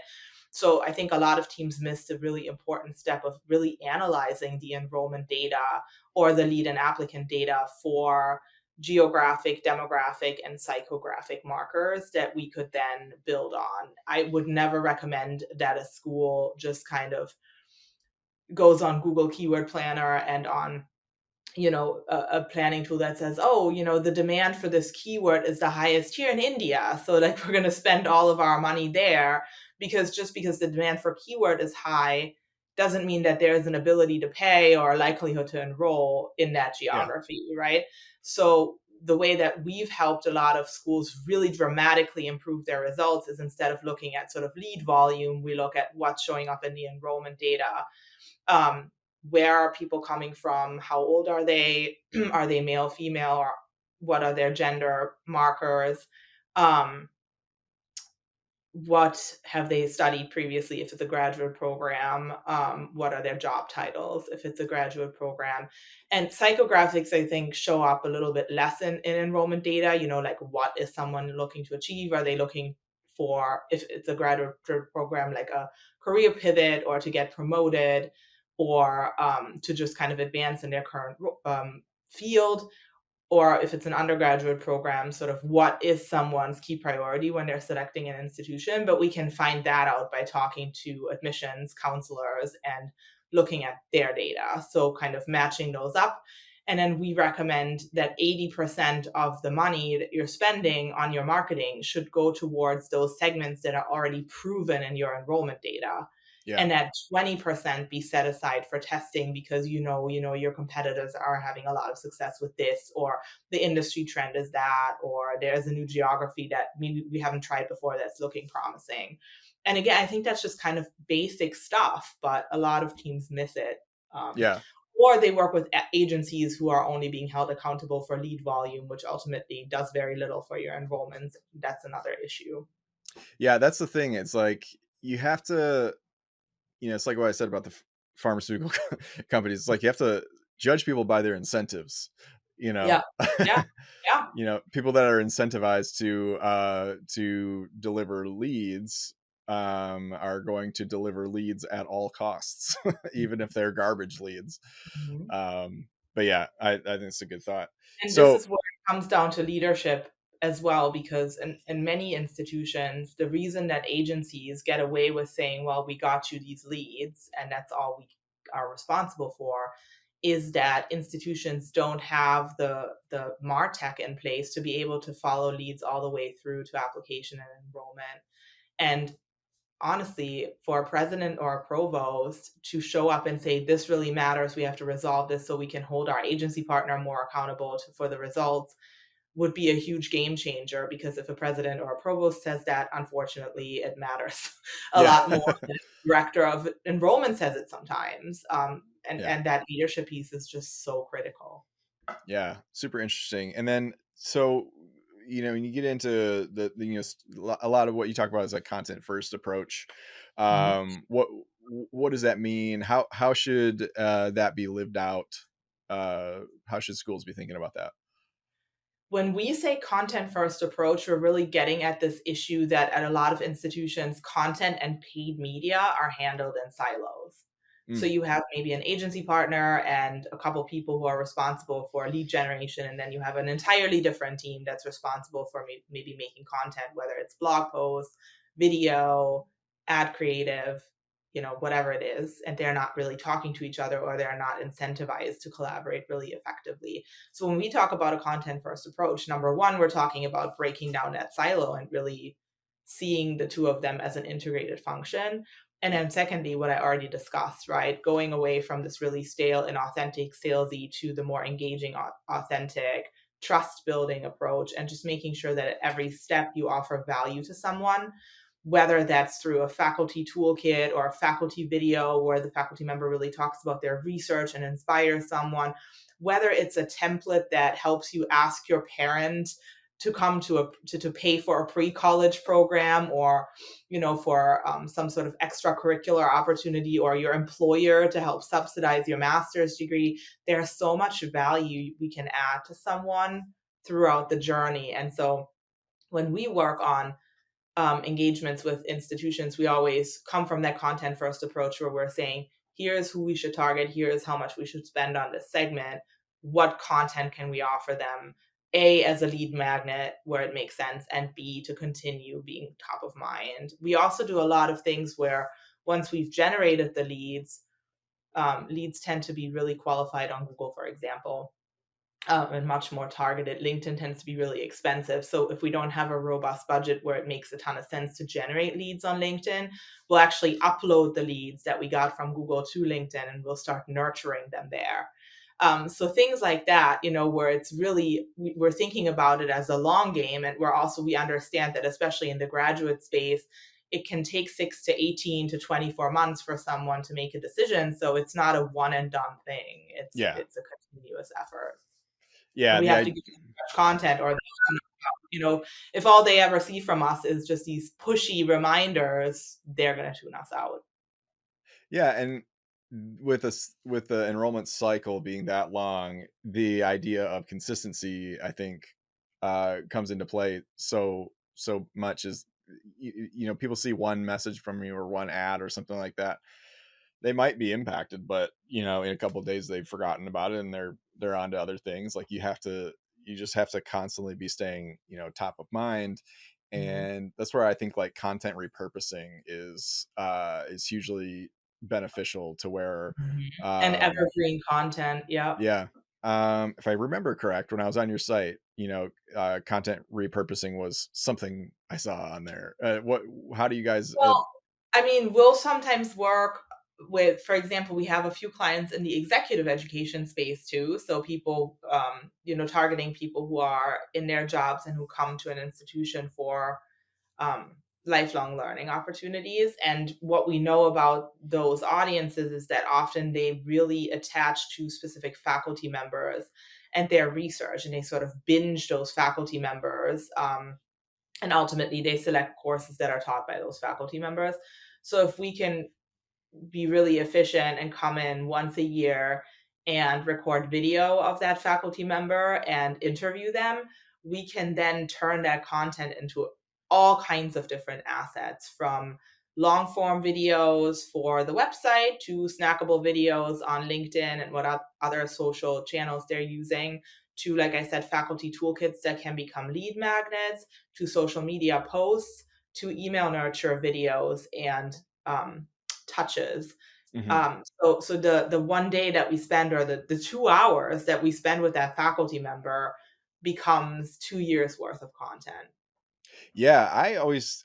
So I think a lot of teams missed a really important step of really analyzing the enrollment data or the lead and applicant data for geographic, demographic, and psychographic markers that we could then build on. I would never recommend that a school just kind of goes on Google Keyword Planner and on a planning tool that says, oh, the demand for this keyword is the highest here in India, so like we're going to spend all of our money there, because just because the demand for keyword is high doesn't mean that there is an ability to pay or a likelihood to enroll in that Yeah. geography, right? So the way that we've helped a lot of schools really dramatically improve their results is, instead of looking at sort of lead volume, we look at what's showing up in the enrollment data. um, where are people coming from? How old are they? Are they male, female, or what are their gender markers? Um, what have they studied previously if it's a graduate program? What are their job titles if it's a graduate program? And psychographics, I think, show up a little bit less in enrollment data. Like, what is someone looking to achieve? Are they looking for, if it's a graduate program, like a career pivot or to get promoted, or to just kind of advance in their current field? Or if it's an undergraduate program, sort of what is someone's key priority when they're selecting an institution. But we can find that out by talking to admissions counselors and looking at their data. So kind of matching those up. And then we recommend that 80% of the money that you're spending on your marketing should go towards those segments that are already proven in your enrollment data, Yeah. and that 20% be set aside for testing, because your competitors are having a lot of success with this, or the industry trend is that, or there's a new geography that maybe we haven't tried before that's looking promising. And again, I think that's just kind of basic stuff, but a lot of teams miss it. um, Yeah. or they work with agencies who are only being held accountable for lead volume, which ultimately does very little for your enrollments. That's another issue. Yeah, that's the thing. It's like you have to, you know, it's like what I said about the pharmaceutical companies. It's like you have to judge people by their incentives, you know. Yeah, yeah, yeah. You know, people that are incentivized to deliver leads are going to deliver leads at all costs, even if they're garbage leads. Mhm. But yeah, I think it's a good thought. And this So is where it comes down to leadership as well, because in many institutions, the reason that agencies get away with saying, well, we got you these leads and that's all we are responsible for, is that institutions don't have the MarTech in place to be able to follow leads all the way through to application and enrollment. And honestly, for a president or a provost to show up and say, this really matters, we have to resolve this so we can hold our agency partner more accountable for the results, would be a huge game changer. Because if a president or a provost says that, unfortunately, it matters a yeah. lot more than the director of enrollment says it sometimes. And, Yeah. and that leadership piece is just so critical. Yeah, super interesting. And then so when you get into a lot of what you talk about is like content first approach. Mhm. What does that mean? How should that be lived out? How should schools be thinking about that? When we say content first approach, we're really getting at this issue that at a lot of institutions, content and paid media are handled in silos. So Mm, you have maybe an agency partner and a couple people who are responsible for lead generation, and then you have an entirely different team that's responsible for maybe making content, whether it's blog posts, video, ad creative, whatever it is, and they're not really talking to each other or they're not incentivized to collaborate really effectively. So when we talk about a content first approach, number one, we're talking about breaking down that silo and really seeing the two of them as an integrated function. And then secondly, what I already discussed, right? Going away from this really stale and authentic salesy to the more engaging, authentic, trust building approach, and just making sure that at every step you offer value to someone, whether that's through a faculty toolkit or a faculty video where the faculty member really talks about their research and inspires someone, whether it's a template that helps you ask your parent to come to pay for a pre-college program, or for some sort of extracurricular opportunity, or your employer to help subsidize your master's degree. There's so much value we can add to someone throughout the journey. And so when we work on engagements with institutions, we always come from that content first approach where we're saying, here's who we should target, here's how much we should spend on this segment, what content can we offer them, A, as a lead magnet where it makes sense, and B, to continue being top of mind. We also do a lot of things where once we've generated the leads, leads tend to be really qualified on Google, for example, and much more targeted. LinkedIn tends to be really expensive. So if we don't have a robust budget where it makes a ton of sense to generate leads on LinkedIn, we'll actually upload the leads that we got from Google to LinkedIn and we'll start nurturing them there. So things like that, where it's really, we're thinking about it as a long game. And we understand that, especially in the graduate space, it can take 6 to 18 to 24 months for someone to make a decision. So it's not a one and done thing. It's yeah, it's a continuous effort. And yeah. we have to give them fresh content, or if all they ever see from us is just these pushy reminders, they're going to tune us out. Yeah, and with the enrollment cycle being that long, the idea of consistency, I think, comes into play so much. Is people see one message from you or one ad or something like that, they might be impacted, but in a couple of days they've forgotten about it and they're on to other things. Like you just have to constantly be staying top of mind. Mhm. And that's where I think like content repurposing is hugely beneficial to where Mhm. And um evergreen content, yep. yeah, if I remember correct, when I was on your site, content repurposing was something I saw on there. What how do you guys Well, I mean, we'll sometimes work with, for example, we have a few clients in the executive education space too. So people, targeting people who are in their jobs and who come to an institution for um, lifelong learning opportunities. And what we know about those audiences is that often they really attach to specific faculty members and their research, and they sort of binge those faculty members. And ultimately, they select courses that are taught by those faculty members. So if we can be really efficient and come in once a year and record video of that faculty member and interview them, we can then turn that content into all kinds of different assets, from long form videos for the website to snackable videos on LinkedIn and what other social channels they're using, to, like I said, faculty toolkits that can become lead magnets, to social media posts, to email nurture videos and touches. Mhm. So the one day that we spend, or the 2 hours that we spend with that faculty member, becomes 2 years worth of content. Yeah,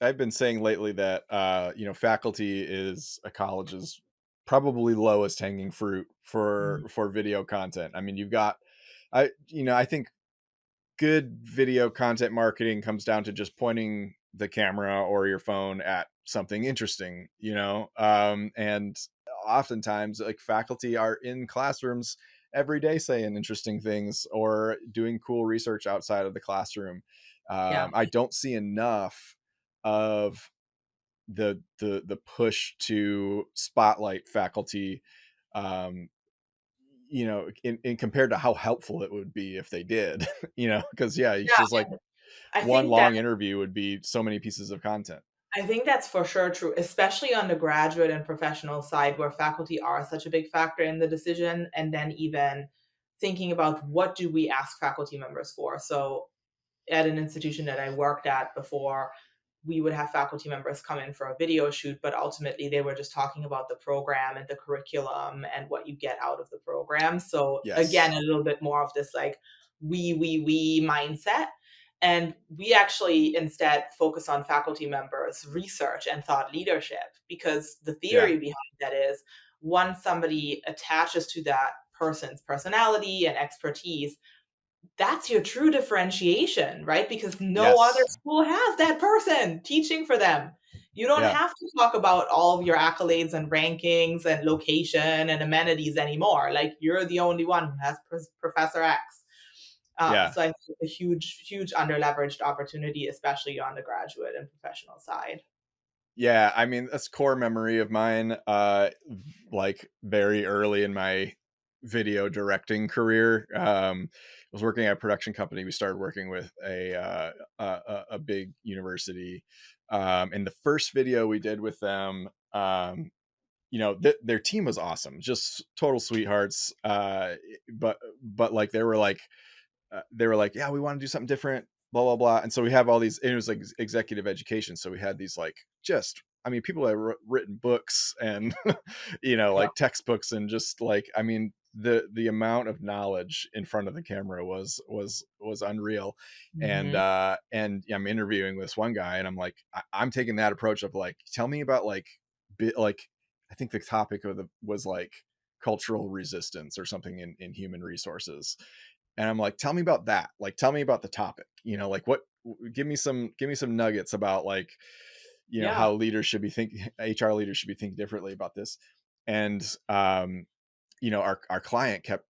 I've been saying lately that faculty is a college's probably lowest hanging fruit Mhm. for video content. I mean, I think good video content marketing comes down to just pointing the camera or your phone at something interesting, and oftentimes like faculty are in classrooms every day saying interesting things or doing cool research outside of the classroom. Yeah. I don't see enough of the push to spotlight faculty, um, in compared to how helpful it would be if they did, because yeah, it's just like Yeah, I one think that long interview would be so many pieces of content. I think that's for sure true, especially on the graduate and professional side where faculty are such a big factor in the decision, and then even thinking about what do we ask faculty members for. So at an institution that I worked at before, we would have faculty members come in for a video shoot, but ultimately they were just talking about the program and the curriculum and what you get out of the program. So again, Yes. a little bit more of this like we mindset. And we actually instead focus on faculty members' research and thought leadership because the Yeah. theory behind that is once somebody attaches to that person's personality and expertise, that's your true differentiation, right? Because no other Yes. school has that person teaching for them. You don't Yeah. have to talk about all of your accolades and rankings and location and amenities anymore. Like you're the only one who has Professor X. Yeah. So I think a huge, huge underleveraged opportunity, especially on the graduate and professional side. Yeah, I mean, that's core memory of mine, like, very early in my video directing career. I was working at a production company. We started working with a big university, and the first video we did with them, their team was awesome, just total sweethearts, but, like, they were like, yeah, we want to do something different, blah blah blah. And so we have all these, and it was like executive education, so we had these, like, just, I mean, people have written books and Yeah. like textbooks, and just like, I mean, the amount of knowledge in front of the camera was unreal. and Mhm. uh and yeah, I'm interviewing this one guy, and I'm like, I'm taking that approach of like, tell me about like like, I think the topic of the was like cultural resistance or something in human resources. And I'm like, tell me about that. Like, tell me about the topic. Like, what? Give me some nuggets about, like, Yeah. how leaders should be thinking, HR leaders should be thinking differently about this. And our client kept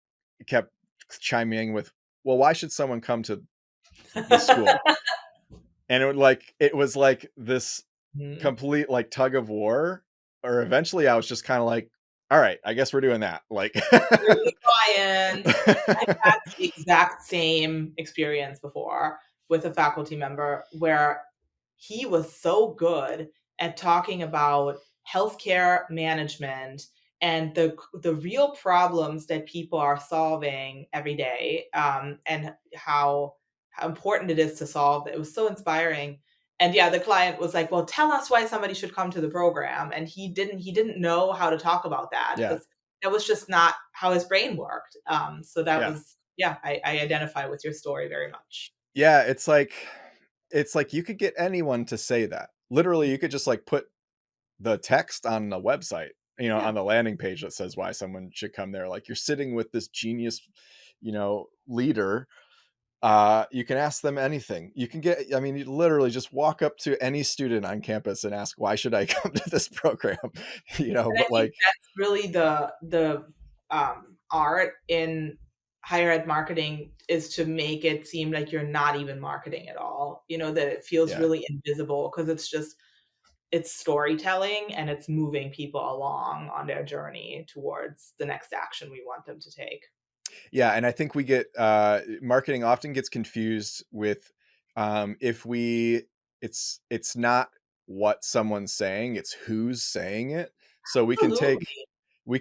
chiming in with, well, why should someone come to the school? And it was like this Mhm. complete, like, tug of war. Or eventually, I was just kind of like, all right, I guess we're doing that. Like, Here's the client. I've had the exact same experience before with a faculty member where he was so good at talking about healthcare management and the real problems that people are solving every day, and how important it is to solve. It was so inspiring. And yeah, the client was like, "Well, tell us why somebody should come to the program." And he didn't know how to talk about that yeah, because that was just not how his brain worked. So that yeah. was yeah, I identify with your story very much. Yeah, it's like you could get anyone to say that. Literally, you could just, like, put the text on the website, Yeah. on the landing page that says why someone should come there. Like, you're sitting with this genius, leader. You can ask them anything. You can get, I mean, you literally just walk up to any student on campus and ask, why should I come to this program? And I But think like, that's really the art in higher ed marketing is to make it seem like you're not even marketing at all. That it feels yeah. really invisible because it's storytelling and it's moving people along on their journey towards the next action we want them to take. Yeah, and I think we get, marketing often gets confused with, if we it's not what someone's saying, it's who's saying it. So Absolutely. we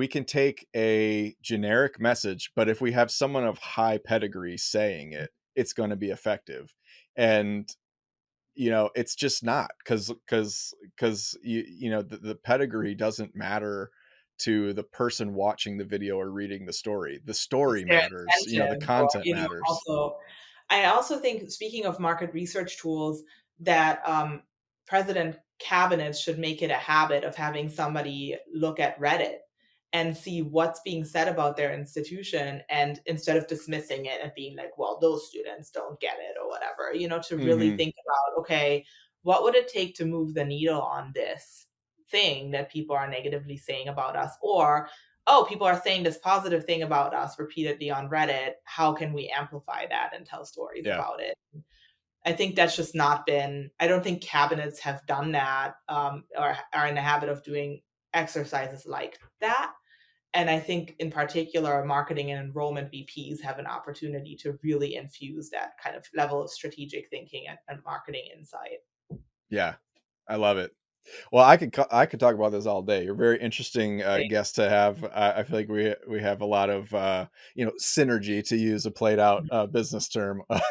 can take a generic message, but if we have someone of high pedigree saying it, it's going to be effective. And it's just not, because the pedigree doesn't matter to the person watching the video or reading the story. The It's story their matters, the intention or, content matters. also I also think speaking of market research tools that, president cabinets should make it a habit of having somebody look at Reddit and see what's being said about their institution, and instead of dismissing it and being like, "Well, those students don't get it," or whatever, to really Hmm. think about, "Okay, what would it take to move the needle on this thing that people are negatively saying about us?" Or oh, people are saying this positive thing about us repeatedly on Reddit. How can we amplify that and tell stories Yeah. about it? I think that's just not been, I don't think cabinets have done that, or are in the habit of doing exercises like that. And I think in particular, marketing and enrollment VPs have an opportunity to really infuse that kind of level of strategic thinking and marketing insight. Yeah, I love it. Well, I could talk about this all day. You're a very interesting guest to have. I feel like we have a lot of synergy, to use a played out business term. But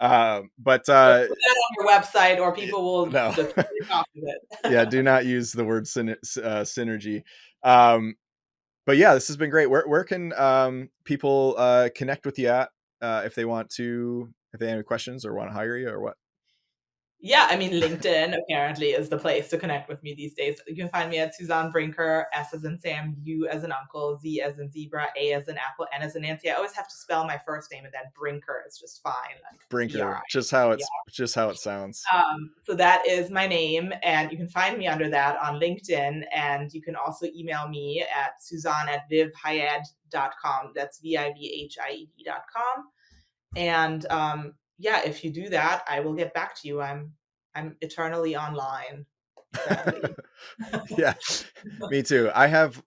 Don't put that on your website or people will no, just take off of it. yeah, do not use the word synergy. But yeah, this has been great. Where can people connect with you at if they want to, if they have any questions or want to hire you or what? Yeah, I mean, LinkedIn apparently is the place to connect with me these days. You can find me at Suzan Brinker, S as in Sam, U as in uncle, Z as in zebra, A as in apple, N as in Nancy. I always have to spell my first name, and then Brinker is just fine, like Brinker, BRI. just how it sounds. So that is my name, and you can find me under that on LinkedIn, and you can also email me at suzan@vivhied.com. That's VIVHIED.com. And yeah, if you do that, I will get back to you. I'm eternally online, sadly. Yeah, me too. I have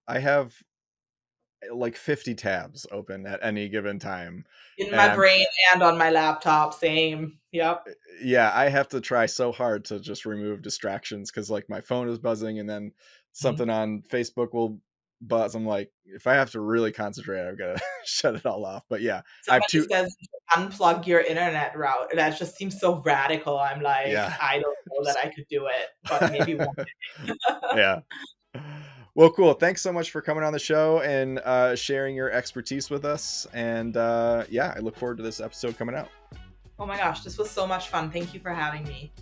like 50 tabs open at any given time. In And my brain and on my laptop, same. Yep. yeah, I have to try so hard to just remove distractions because like my phone is buzzing and then something on Facebook will buzz. I'm like, if I have to really concentrate, I've got to shut it all off. But yeah, I have Somebody two. says unplug your internet route. That just seems so radical. I'm like, Yeah. I don't know that I could do it, but maybe one day. Yeah. Well, cool. Thanks so much for coming on the show and sharing your expertise with us. And yeah, I look forward to this episode coming out. Oh my gosh, this was so much fun. Thank you for having me.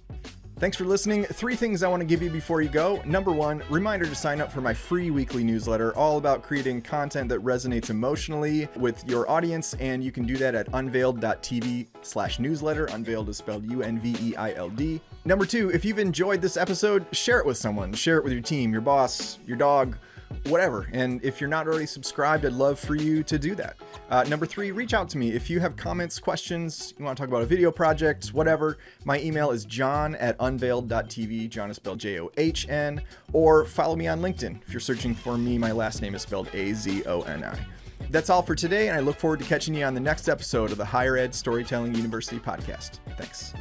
Thanks for listening. 3 things I want to give you before you go. Number 1, reminder to sign up for my free weekly newsletter, all about creating content that resonates emotionally with your audience. And you can do that at unveiled.tv/newsletter. Unveiled is spelled UNVEILD. Number 2, if you've enjoyed this episode, share it with someone. Share it with your team, your boss, your dog, whatever. And if you're not already subscribed, I'd love for you to do that. Number 3, reach out to me. If you have comments, questions, you want to talk about a video project, whatever, my email is john@unveiled.tv. John is spelled JOHN. Or follow me on LinkedIn. If you're searching for me, my last name is spelled AZONI. That's all for today, and I look forward to catching you on the next episode of the Higher Ed Storytelling University podcast. Thanks.